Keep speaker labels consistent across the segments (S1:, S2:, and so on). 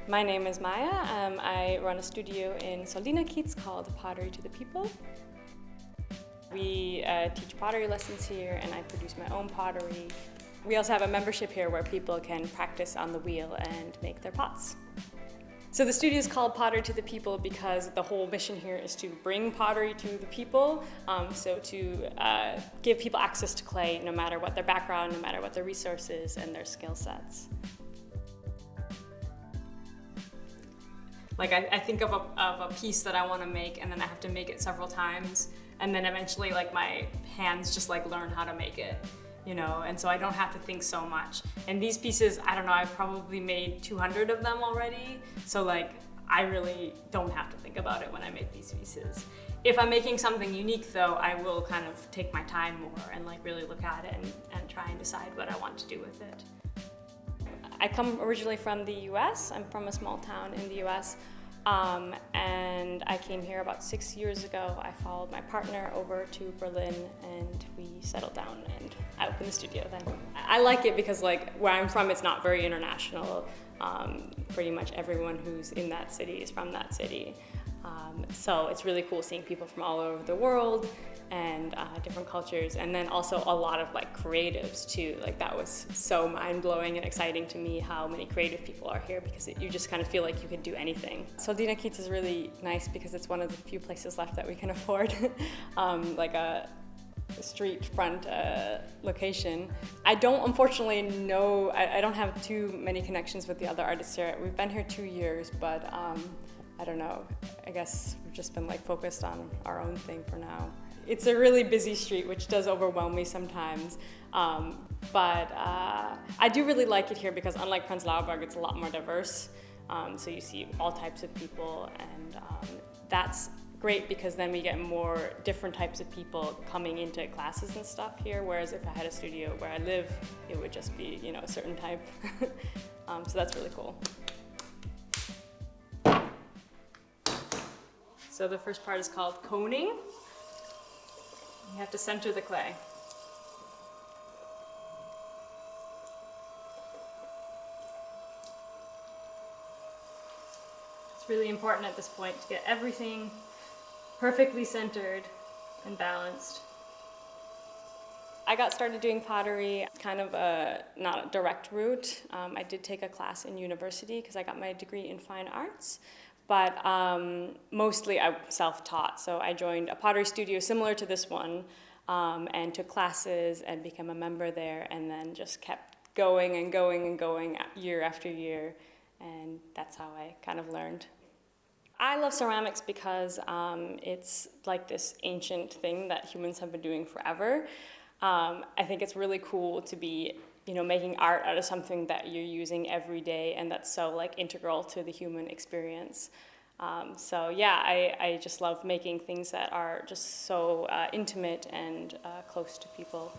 S1: My name is Maya. I run a studio in Soldiner called Pottery to the People. We teach pottery lessons here, and I produce my own pottery. We also have a membership here where people can practice on the wheel and make their pots. So the studio is called Pottery to the People because the whole mission here is to bring pottery to the people, so to give people access to clay no matter what their background, no matter what their resources and their skill sets. Like I think of a piece that I want to make, and then I have to make it several times, and then eventually like my hands just like learn how to make it, you know, and so I don't have to think so much. And these pieces, I don't know, I've probably made 200 of them already, so like I really don't have to think about it when I make these pieces. If I'm making something unique though, I will kind of take my time more and like really look at it and try and decide what I want to do with it. I come originally from the US. I'm from a small town in the US. And I came here about 6 years ago. I followed my partner over to Berlin and we settled down and I opened the studio then. I like it because like where I'm from, it's not very international. Pretty much everyone who's in that city is from that city. So it's really cool seeing people from all over the world and different cultures, and then also a lot of like creatives too. Like that was so mind-blowing and exciting to me how many creative people are here, because you just kind of feel like you could do anything. Soldiner is really nice because it's one of the few places left that we can afford like a street front location. I don't unfortunately know, I don't have too many connections with the other artists here. We've been here 2 years, but I don't know, I guess we've just been like focused on our own thing for now. It's a really busy street, which does overwhelm me sometimes, but I do really like it here because unlike Prenzlauer Berg, it's a lot more diverse. So you see all types of people, and that's great because then we get more different types of people coming into classes and stuff here, whereas if I had a studio where I live, it would just be, you know, a certain type. So that's really cool. So the first part is called coning. You have to center the clay. It's really important at this point to get everything perfectly centered and balanced. I got started doing pottery kind of not a direct route. I did take a class in university because I got my degree in fine arts. But mostly I'm self-taught, so I joined a pottery studio similar to this one and took classes and became a member there, and then just kept going and going and going year after year, and that's how I kind of learned. I love ceramics because it's like this ancient thing that humans have been doing forever. I think it's really cool to be, you know, making art out of something that you're using every day and that's so like integral to the human experience. So yeah, I just love making things that are just so intimate and close to people.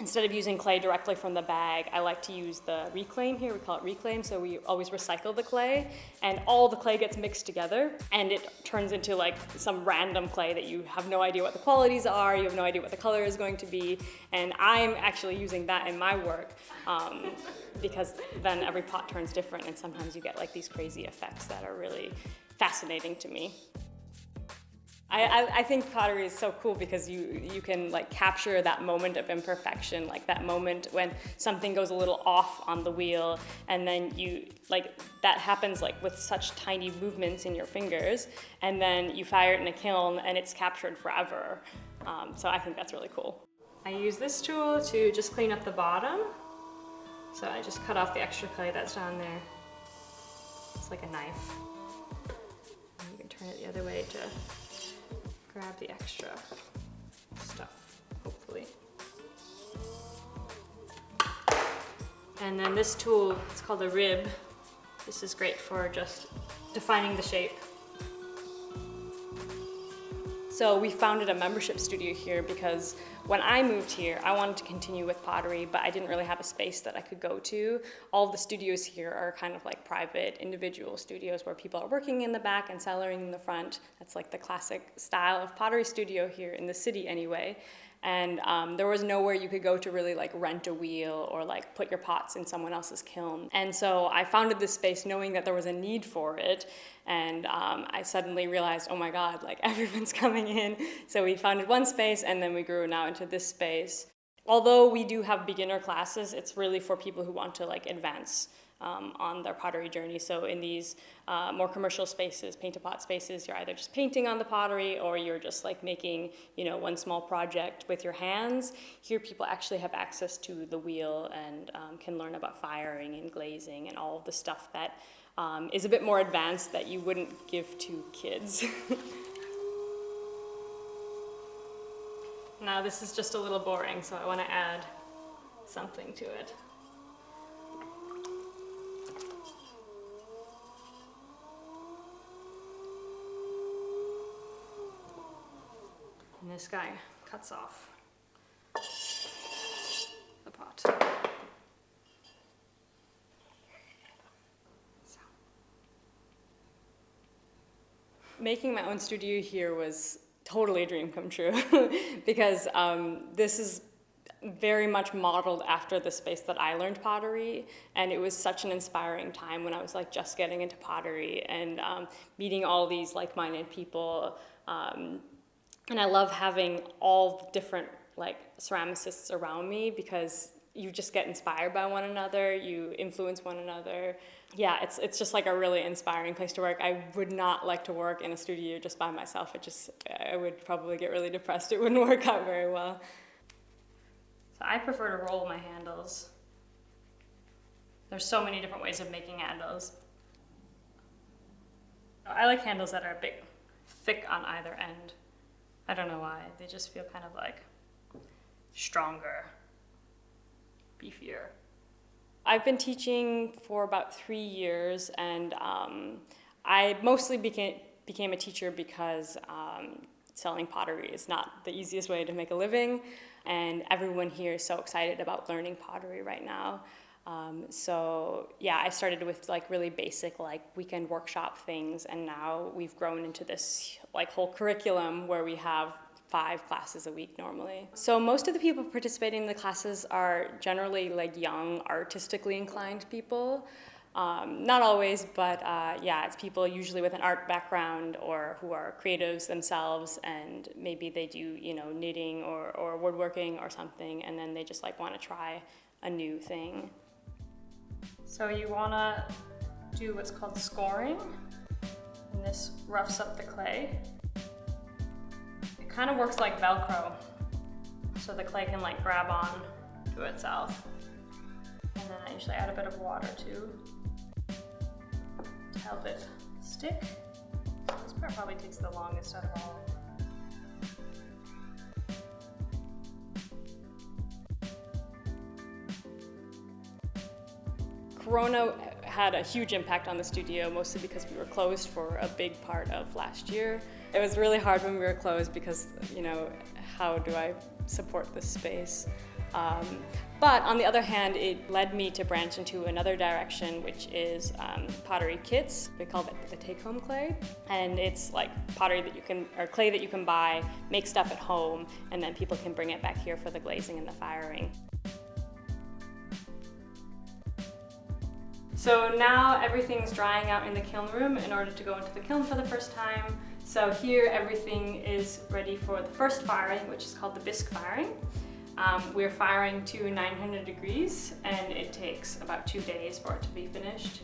S1: Instead of using clay directly from the bag, I like to use the reclaim here. We call it reclaim, so we always recycle the clay, and all the clay gets mixed together, and it turns into like some random clay that you have no idea what the qualities are, you have no idea what the color is going to be, and I'm actually using that in my work because then every pot turns different, and sometimes you get like these crazy effects that are really fascinating to me. I think pottery is so cool because you can like capture that moment of imperfection, like that moment when something goes a little off on the wheel, and then you like that happens like with such tiny movements in your fingers, and then you fire it in a kiln and it's captured forever. So I think that's really cool. I use this tool to just clean up the bottom. So I just cut off the extra clay that's down there. It's like a knife. And you can turn it the other way to grab the extra stuff, hopefully. And then this tool, it's called a rib. This is great for just defining the shape. So we founded a membership studio here because when I moved here, I wanted to continue with pottery, but I didn't really have a space that I could go to. All of the studios here are kind of like private, individual studios where people are working in the back and cellaring in the front. That's like the classic style of pottery studio here in the city anyway. And there was nowhere you could go to really like rent a wheel or like put your pots in someone else's kiln. And so I founded this space knowing that there was a need for it. And I suddenly realized, oh my God, like everyone's coming in. So we founded one space and then we grew now into this space. Although we do have beginner classes, it's really for people who want to like advance on their pottery journey. So in these more commercial spaces, paint-a-pot spaces, you're either just painting on the pottery or you're just like making, you know, one small project with your hands. Here people actually have access to the wheel and can learn about firing and glazing and all of the stuff that is a bit more advanced that you wouldn't give to kids. Now this is just a little boring, so I want to add something to it. And this guy cuts off the pot. So. Making my own studio here was totally a dream come true because this is very much modeled after the space that I learned pottery, and it was such an inspiring time when I was like just getting into pottery and meeting all these like-minded people. And I love having all different like ceramicists around me because you just get inspired by one another, you influence one another. Yeah, it's just like a really inspiring place to work. I would not like to work in a studio just by myself. I would probably get really depressed. It wouldn't work out very well. So I prefer to roll my handles. There's so many different ways of making handles. I like handles that are a bit thick on either end. I don't know why, they just feel kind of like stronger, beefier. I've been teaching for about 3 years, and I mostly became a teacher because selling pottery is not the easiest way to make a living, and everyone here is so excited about learning pottery right now. So yeah, I started with like really basic like weekend workshop things, and now we've grown into this like whole curriculum where we have 5 classes a week normally. So most of the people participating in the classes are generally like young, artistically inclined people. Not always, but yeah, it's people usually with an art background or who are creatives themselves, and maybe they do, you know, knitting or woodworking or something, and then they just like want to try a new thing. So you want to do what's called scoring, and this roughs up the clay. It kind of works like Velcro, so the clay can like grab on to itself. And then I usually add a bit of water too to help it stick. This part probably takes the longest out of all. Corona had a huge impact on the studio, mostly because we were closed for a big part of last year. It was really hard when we were closed because, you know, how do I support this space? But on the other hand, it led me to branch into another direction, which is pottery kits. We call it the take-home clay. And it's like pottery that you can, or clay that you can buy, make stuff at home, and then people can bring it back here for the glazing and the firing. So now everything's drying out in the kiln room in order to go into the kiln for the first time. So here everything is ready for the first firing, which is called the Bisque Firing. We're firing to 900 degrees, and it takes about 2 days for it to be finished.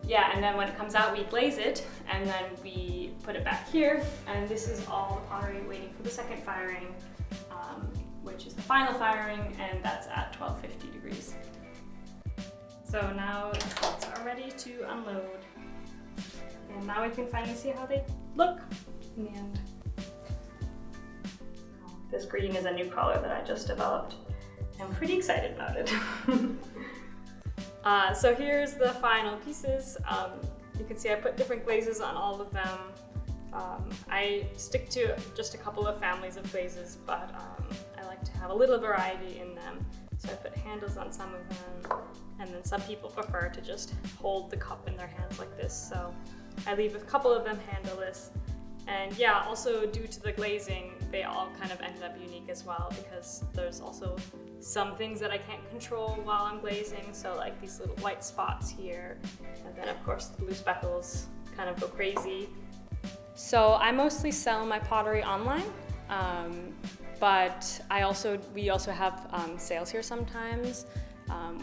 S1: Yeah, and then when it comes out, we glaze it, and then we put it back here, and this is all the pottery waiting for the second firing, which is the final firing, and that's at 1250 degrees. So now the pots are ready to unload. And now we can finally see how they look in the end. This green is a new color that I just developed. I'm pretty excited about it. So here's the final pieces. You can see I put different glazes on all of them. I stick to just a couple of families of glazes, but I like to have a little variety in them. So I put handles on some of them, and then some people prefer to just hold the cup in their hands like this. So I leave a couple of them handleless. And yeah, also due to the glazing, they all kind of ended up unique as well, because there's also some things that I can't control while I'm glazing. So like these little white spots here, and then of course the blue speckles kind of go crazy. So I mostly sell my pottery online, but we also have sales here sometimes,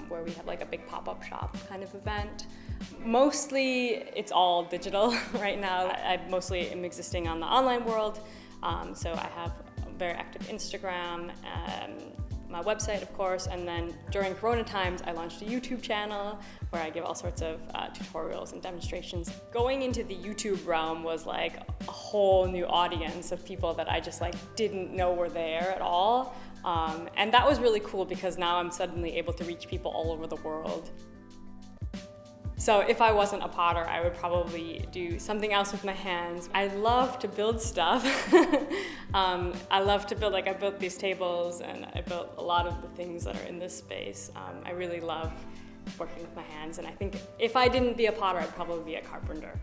S1: where we have like a big pop-up shop kind of event. Mostly it's all digital right now. I mostly am existing on the online world, so I have a very active Instagram, my website of course, and then during Corona times I launched a YouTube channel where I give all sorts of tutorials and demonstrations. Going into the YouTube realm was like a whole new audience of people that I just like didn't know were there at all, and that was really cool because now I'm suddenly able to reach people all over the world. So if I wasn't a potter, I would probably do something else with my hands. I love to build stuff. I love to build, like I built these tables and I built a lot of the things that are in this space. I really love working with my hands, and I think if I didn't be a potter, I'd probably be a carpenter.